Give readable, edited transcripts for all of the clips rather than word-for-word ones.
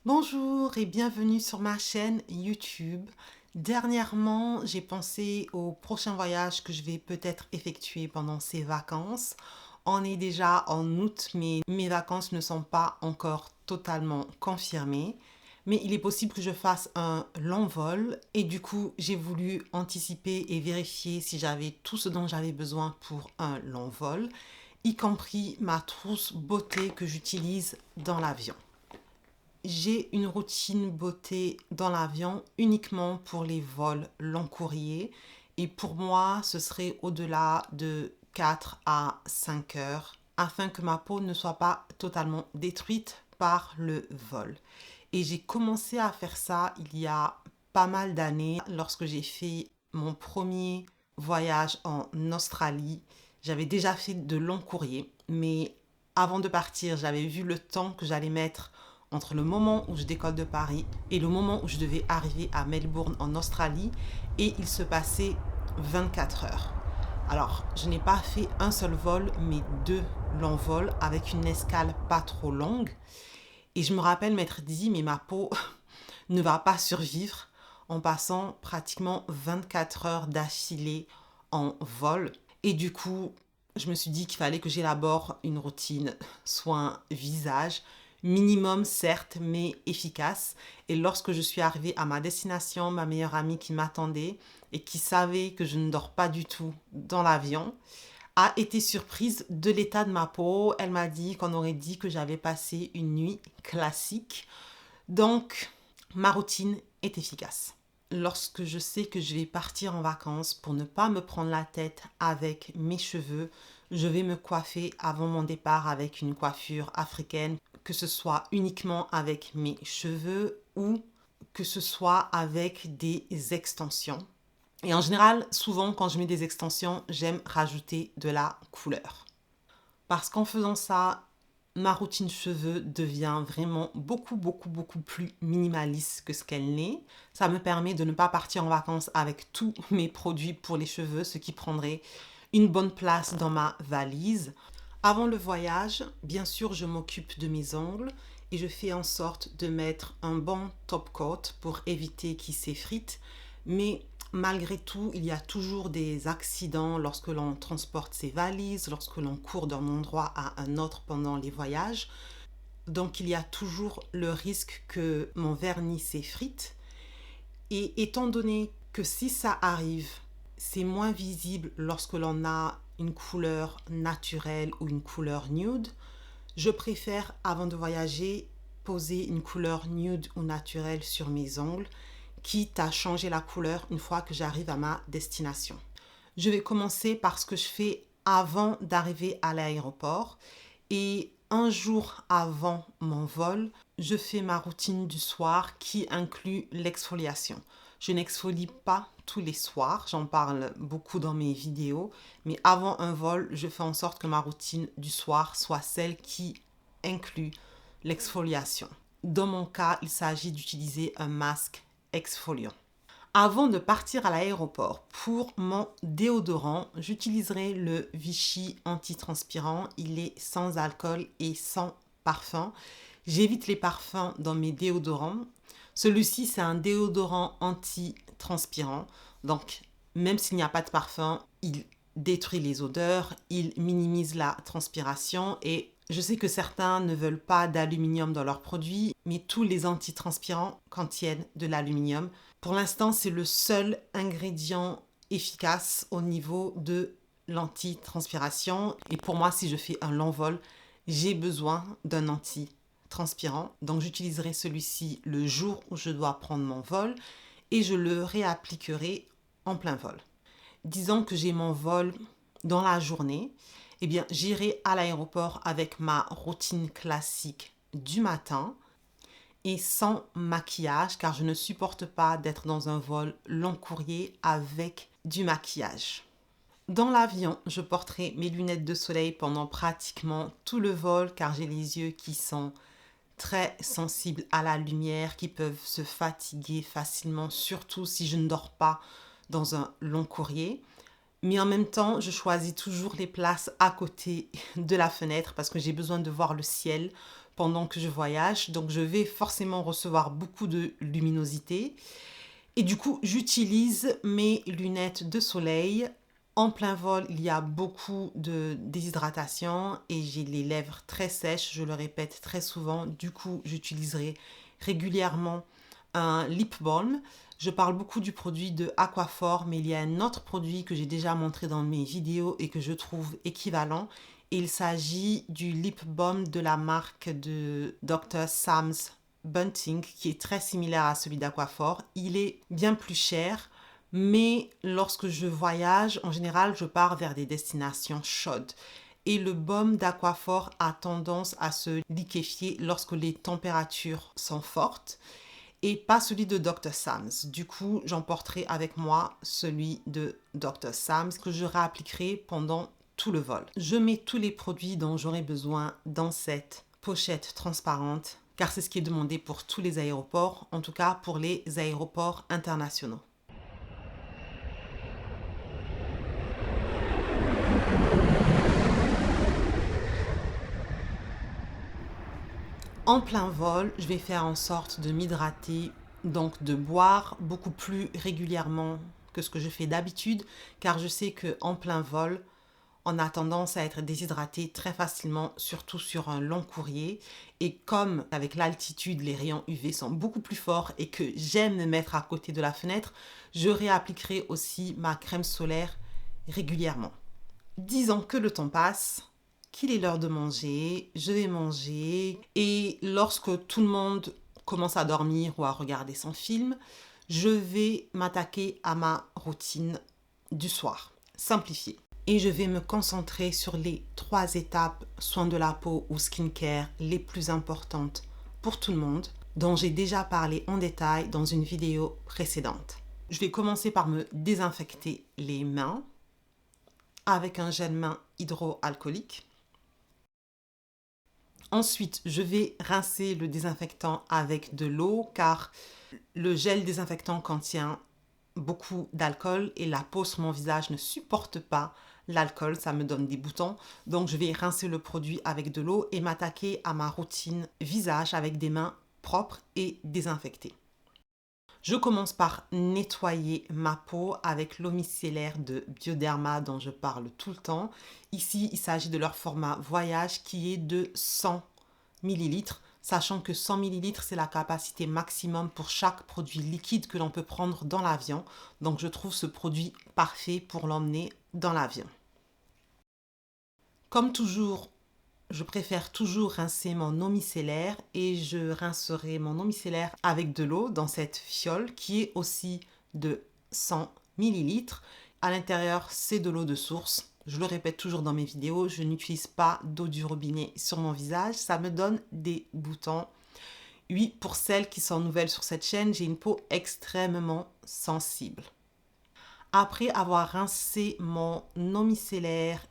Bonjour et bienvenue sur ma chaîne YouTube. Dernièrement, j'ai pensé au prochain voyage que je vais peut-être effectuer pendant ces vacances. On est déjà en août, mais mes vacances ne sont pas encore totalement confirmées. Mais il est possible que je fasse un long vol et du coup, j'ai voulu anticiper et vérifier si j'avais tout ce dont j'avais besoin pour un long vol, y compris ma trousse beauté que j'utilise dans l'avion. J'ai une routine beauté dans l'avion uniquement pour les vols long courrier et pour moi, ce serait au-delà de 4 à 5 heures afin que ma peau ne soit pas totalement détruite par le vol. Et j'ai commencé à faire ça il y a pas mal d'années lorsque j'ai fait mon premier voyage en Australie. J'avais déjà fait de longs courriers, mais avant de partir, j'avais vu le temps que j'allais mettre entre le moment où je décolle de Paris et le moment où je devais arriver à Melbourne en Australie et il se passait 24 heures. Alors, je n'ai pas fait un seul vol, mais deux longs vols avec une escale pas trop longue. Et je me rappelle m'être dit, mais ma peau ne va pas survivre en passant pratiquement 24 heures d'affilée en vol. Et du coup, je me suis dit qu'il fallait que j'élabore une routine soin visage, minimum certes, mais efficace. Et lorsque je suis arrivée à ma destination, ma meilleure amie qui m'attendait et qui savait que je ne dors pas du tout dans l'avion, a été surprise de l'état de ma peau. Elle m'a dit qu'on aurait dit que j'avais passé une nuit classique. Donc, ma routine est efficace. Lorsque je sais que je vais partir en vacances, pour ne pas me prendre la tête avec mes cheveux, je vais me coiffer avant mon départ avec une coiffure africaine, que ce soit uniquement avec mes cheveux ou que ce soit avec des extensions. Et en général, souvent quand je mets des extensions, j'aime rajouter de la couleur. Parce qu'en faisant ça, ma routine cheveux devient vraiment beaucoup plus minimaliste que ce qu'elle n'est. Ça me permet de ne pas partir en vacances avec tous mes produits pour les cheveux, ce qui prendrait une bonne place dans ma valise. Avant le voyage, bien sûr, je m'occupe de mes ongles et je fais en sorte de mettre un bon top coat pour éviter qu'ils s'effritent. Mais malgré tout, il y a toujours des accidents lorsque l'on transporte ses valises, lorsque l'on court d'un endroit à un autre pendant les voyages. Donc il y a toujours le risque que mon vernis s'effrite. Et étant donné que si ça arrive, c'est moins visible lorsque l'on a une couleur naturelle ou une couleur nude, je préfère, avant de voyager, poser une couleur nude ou naturelle sur mes ongles, quitte à changer la couleur une fois que j'arrive à ma destination. Je vais commencer par ce que je fais avant d'arriver à l'aéroport et un jour avant mon vol, je fais ma routine du soir qui inclut l'exfoliation. Je n'exfolie pas tous les soirs, j'en parle beaucoup dans mes vidéos, mais avant un vol, je fais en sorte que ma routine du soir soit celle qui inclut l'exfoliation. Dans mon cas, il s'agit d'utiliser un masque exfoliant. Avant de partir à l'aéroport, pour mon déodorant, j'utiliserai le Vichy antitranspirant. Il est sans alcool et sans parfum. J'évite les parfums dans mes déodorants. Celui-ci, c'est un déodorant antitranspirant. Donc, même s'il n'y a pas de parfum, il détruit les odeurs, il minimise la transpiration et je sais que certains ne veulent pas d'aluminium dans leurs produits, mais tous les antitranspirants contiennent de l'aluminium. Pour l'instant, c'est le seul ingrédient efficace au niveau de l'antitranspiration. Et pour moi, si je fais un long vol, j'ai besoin d'un antitranspirant. Donc, j'utiliserai celui-ci le jour où je dois prendre mon vol et je le réappliquerai en plein vol. Disons que j'ai mon vol dans la journée, eh bien, j'irai à l'aéroport avec ma routine classique du matin et sans maquillage car je ne supporte pas d'être dans un vol long courrier avec du maquillage. Dans l'avion, je porterai mes lunettes de soleil pendant pratiquement tout le vol car j'ai les yeux qui sont très sensibles à la lumière, qui peuvent se fatiguer facilement, surtout si je ne dors pas dans un long courrier. Mais en même temps, je choisis toujours les places à côté de la fenêtre parce que j'ai besoin de voir le ciel pendant que je voyage, donc je vais forcément recevoir beaucoup de luminosité. Et du coup, j'utilise mes lunettes de soleil. En plein vol, il y a beaucoup de déshydratation et j'ai les lèvres très sèches, je le répète très souvent. Du coup, j'utiliserai régulièrement un lip balm. Je parle beaucoup du produit de Aquaphor, mais il y a un autre produit que j'ai déjà montré dans mes vidéos et que je trouve équivalent. Il s'agit du lip balm de la marque de Dr. Sam's Bunting, qui est très similaire à celui d'Aquaphor. Il est bien plus cher, mais lorsque je voyage, en général, je pars vers des destinations chaudes. Et le baume d'Aquaphor a tendance à se liquéfier lorsque les températures sont fortes et pas celui de Dr. Sam's. Du coup, j'emporterai avec moi celui de Dr. Sam's que je réappliquerai pendant tout le vol. Je mets tous les produits dont j'aurai besoin dans cette pochette transparente car c'est ce qui est demandé pour tous les aéroports, en tout cas pour les aéroports internationaux. En plein vol, je vais faire en sorte de m'hydrater, donc de boire beaucoup plus régulièrement que ce que je fais d'habitude, car je sais qu'en plein vol, on a tendance à être déshydraté très facilement, surtout sur un long courrier. Et comme avec l'altitude, les rayons UV sont beaucoup plus forts et que j'aime me mettre à côté de la fenêtre, je réappliquerai aussi ma crème solaire régulièrement. Disons que le temps passe, qu'il est l'heure de manger, je vais manger et lorsque tout le monde commence à dormir ou à regarder son film, je vais m'attaquer à ma routine du soir, simplifiée. Et je vais me concentrer sur les 3 étapes soins de la peau ou skincare les plus importantes pour tout le monde, dont j'ai déjà parlé en détail dans une vidéo précédente. Je vais commencer par me désinfecter les mains avec un gel main hydroalcoolique. Ensuite, je vais rincer le désinfectant avec de l'eau car le gel désinfectant contient beaucoup d'alcool et la peau sur mon visage ne supporte pas l'alcool, ça me donne des boutons. Donc je vais rincer le produit avec de l'eau et m'attaquer à ma routine visage avec des mains propres et désinfectées. Je commence par nettoyer ma peau avec l'eau micellaire de Bioderma dont je parle tout le temps. Ici, il s'agit de leur format voyage qui est de 100 ml, sachant que 100 ml, c'est la capacité maximum pour chaque produit liquide que l'on peut prendre dans l'avion. Donc, je trouve ce produit parfait pour l'emmener dans l'avion. Comme toujours, je préfère toujours rincer mon eau micellaire et je rincerai mon eau micellaire avec de l'eau dans cette fiole qui est aussi de 100 ml. À l'intérieur, c'est de l'eau de source. Je le répète toujours dans mes vidéos, je n'utilise pas d'eau du robinet sur mon visage, ça me donne des boutons. Oui, pour celles qui sont nouvelles sur cette chaîne, j'ai une peau extrêmement sensible. Après avoir rincé mon eau micellaire,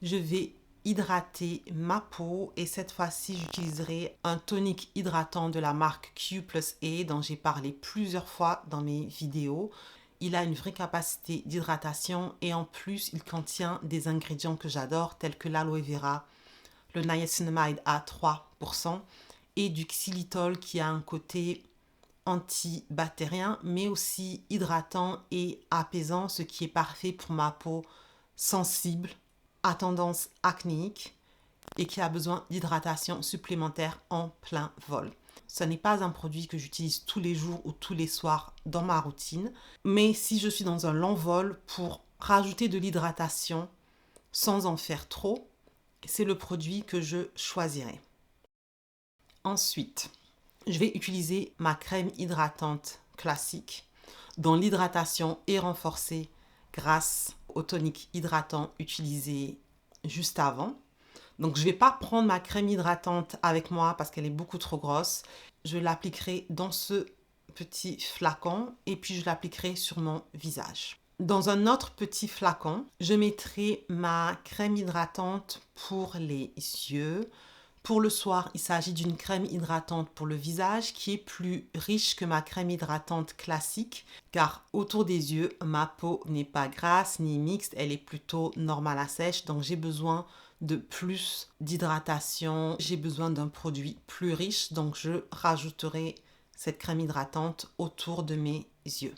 je vais hydrater ma peau et cette fois-ci j'utiliserai un tonique hydratant de la marque Q+A dont j'ai parlé plusieurs fois dans mes vidéos. Il a une vraie capacité d'hydratation et en plus il contient des ingrédients que j'adore tels que l'aloe vera, le niacinamide à 3% et du xylitol qui a un côté antibactérien mais aussi hydratant et apaisant, ce qui est parfait pour ma peau sensible à tendance acnéique et qui a besoin d'hydratation supplémentaire en plein vol. Ce n'est pas un produit que j'utilise tous les jours ou tous les soirs dans ma routine, mais si je suis dans un long vol, pour rajouter de l'hydratation sans en faire trop, c'est le produit que je choisirai. Ensuite, je vais utiliser ma crème hydratante classique dont l'hydratation est renforcée grâce au tonique hydratant utilisé juste avant. Donc je ne vais pas prendre ma crème hydratante avec moi parce qu'elle est beaucoup trop grosse. Je l'appliquerai dans ce petit flacon et puis je l'appliquerai sur mon visage. Dans un autre petit flacon, je mettrai ma crème hydratante pour les yeux. Pour le soir, il s'agit d'une crème hydratante pour le visage qui est plus riche que ma crème hydratante classique car autour des yeux, ma peau n'est pas grasse ni mixte, elle est plutôt normale à sèche donc j'ai besoin de plus d'hydratation. J'ai besoin d'un produit plus riche, donc je rajouterai cette crème hydratante autour de mes yeux.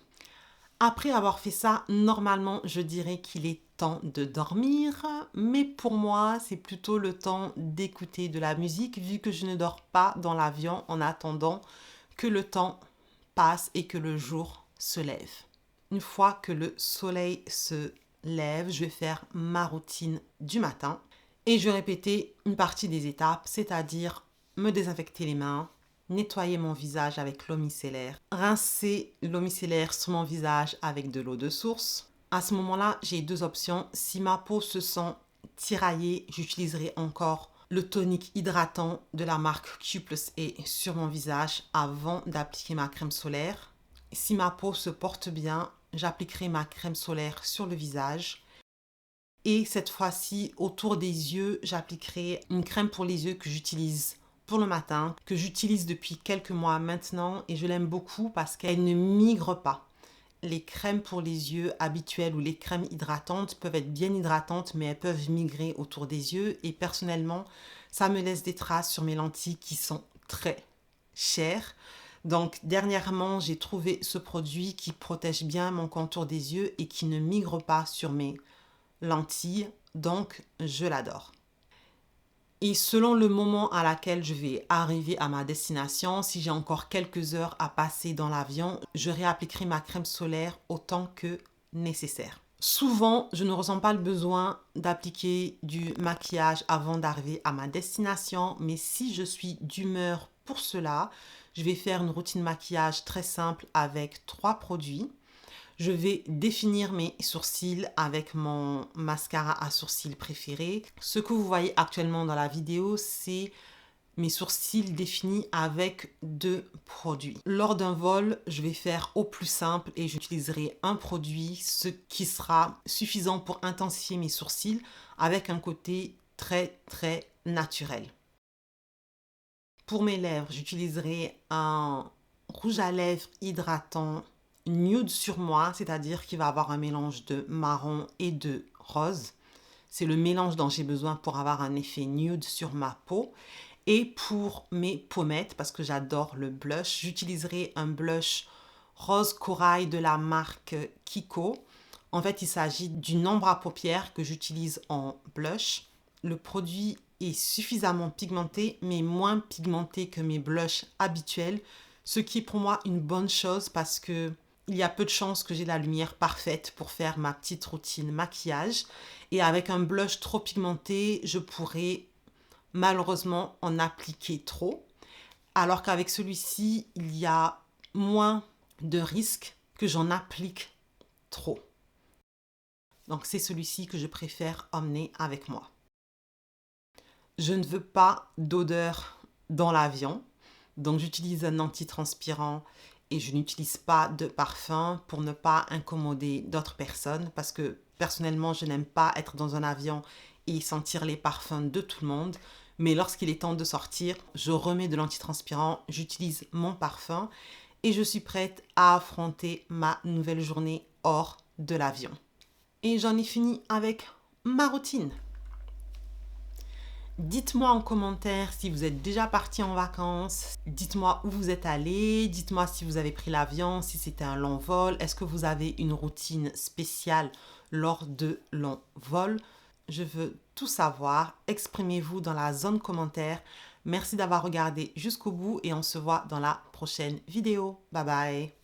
Après avoir fait ça, normalement, je dirais qu'il est temps de dormir, mais pour moi, c'est plutôt le temps d'écouter de la musique vu que je ne dors pas dans l'avion en attendant que le temps passe et que le jour se lève. Une fois que le soleil se lève, je vais faire ma routine du matin et je vais répéter une partie des étapes, c'est-à-dire me désinfecter les mains, nettoyer mon visage avec l'eau micellaire, rincer l'eau micellaire sur mon visage avec de l'eau de source. À ce moment-là, j'ai deux options. Si ma peau se sent tiraillée, j'utiliserai encore le tonique hydratant de la marque Q+A sur mon visage avant d'appliquer ma crème solaire. Si ma peau se porte bien, j'appliquerai ma crème solaire sur le visage. Et cette fois-ci, autour des yeux, j'appliquerai une crème pour les yeux que j'utilise pour le matin, que j'utilise depuis quelques mois maintenant et je l'aime beaucoup parce qu'elle ne migre pas. Les crèmes pour les yeux habituelles ou les crèmes hydratantes peuvent être bien hydratantes, mais elles peuvent migrer autour des yeux et personnellement, ça me laisse des traces sur mes lentilles qui sont très chères. Donc dernièrement, j'ai trouvé ce produit qui protège bien mon contour des yeux et qui ne migre pas sur mes lentilles, donc je l'adore. Et selon le moment à laquelle je vais arriver à ma destination, si j'ai encore quelques heures à passer dans l'avion, je réappliquerai ma crème solaire autant que nécessaire. Souvent, je ne ressens pas le besoin d'appliquer du maquillage avant d'arriver à ma destination, mais si je suis d'humeur pour cela, je vais faire une routine maquillage très simple avec 3 produits. Je vais définir mes sourcils avec mon mascara à sourcils préféré. Ce que vous voyez actuellement dans la vidéo, c'est mes sourcils définis avec 2 produits. Lors d'un vol, je vais faire au plus simple et j'utiliserai un produit, ce qui sera suffisant pour intensifier mes sourcils avec un côté très naturel. Pour mes lèvres, j'utiliserai un rouge à lèvres hydratant nude sur moi, c'est-à-dire qu'il va avoir un mélange de marron et de rose. C'est le mélange dont j'ai besoin pour avoir un effet nude sur ma peau. Et pour mes pommettes, parce que j'adore le blush, j'utiliserai un blush rose corail de la marque Kiko. En fait, il s'agit d'une ombre à paupières que j'utilise en blush. Le produit est suffisamment pigmenté, mais moins pigmenté que mes blushs habituels, ce qui est pour moi une bonne chose parce que il y a peu de chances que j'ai la lumière parfaite pour faire ma petite routine maquillage. Et avec un blush trop pigmenté, je pourrais malheureusement en appliquer trop. Alors qu'avec celui-ci, il y a moins de risques que j'en applique trop. Donc c'est celui-ci que je préfère emmener avec moi. Je ne veux pas d'odeur dans l'avion, donc j'utilise un antitranspirant et je n'utilise pas de parfum pour ne pas incommoder d'autres personnes parce que personnellement, je n'aime pas être dans un avion et sentir les parfums de tout le monde. Mais lorsqu'il est temps de sortir, je remets de l'antitranspirant, j'utilise mon parfum et je suis prête à affronter ma nouvelle journée hors de l'avion. Et j'en ai fini avec ma routine. Dites-moi en commentaire si vous êtes déjà parti en vacances. Dites-moi où vous êtes allé. Dites-moi si vous avez pris l'avion, si c'était un long vol. Est-ce que vous avez une routine spéciale lors de longs vols? Je veux tout savoir. Exprimez-vous dans la zone commentaire. Merci d'avoir regardé jusqu'au bout et on se voit dans la prochaine vidéo. Bye bye.